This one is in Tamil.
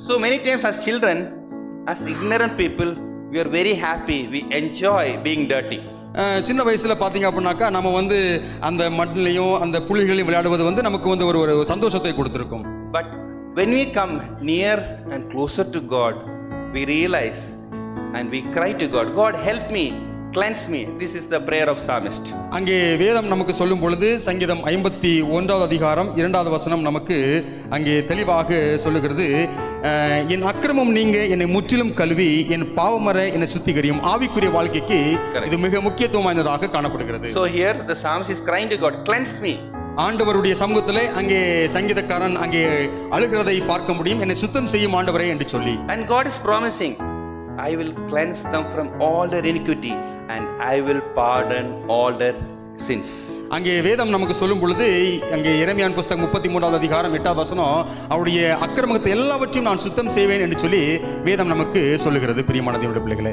So many times as children, as ignorant people, we are very happy, we enjoy being dirty. சின்ன வயசுல பாத்தீங்க அப்படின்னாக்கா நம்ம வந்து அந்த மண்ணிலையும் அந்த புலிகளையும் விளையாடுவது வந்து நமக்கு வந்து ஒரு சந்தோஷத்தை கொடுத்திருக்கும். But when we come near and closer to God, we realize and we cry to God, God help me, cleanse me. This is the prayer of psalmist. அங்கே வேதம் நமக்கு சொல்லும் பொழுது சங்கீதம் 51வது அதிகாரம் 2வது வசனம் நமக்கு அங்கே தெளிவாக சொல்லுகிறது, என் அக்கிரமம் நீங்க என்னை முற்றிலும் கழுவி என் பாவமற என்னை சுத்திகரியும். ஆவிக்குரிய வாழ்க்கைக்கு இது மிக முக்கியத்துவம் வாய்ந்ததாக காணப்படுகிறது. So here the psalmist is crying to God, cleanse me. ஆண்டவருடைய சமூகத்திலே அங்கே சங்கீதக்காரன் அங்கே அழுகிறதை பார்க்க முடியும், என்னை சுத்தம் செய்யும் ஆண்டவரே என்று சொல்லி. And God is promising, I will cleanse them from all their iniquity and I will pardon all their sins. அங்கே வேதம் நமக்கு சொல்லும் பொழுது அங்கே எரேமியாவின் புத்தகம் 33வது அதிகாரம் 8வது வசனம், அவருடைய அக்கிரமத்தை எல்லாவற்றையும் நான் சுத்தம் செய்வேன் என்று சொல்லி வேதம் நமக்கு சொல்லுகிறது. பிரியமான தேவனுடைய பிள்ளைகளே,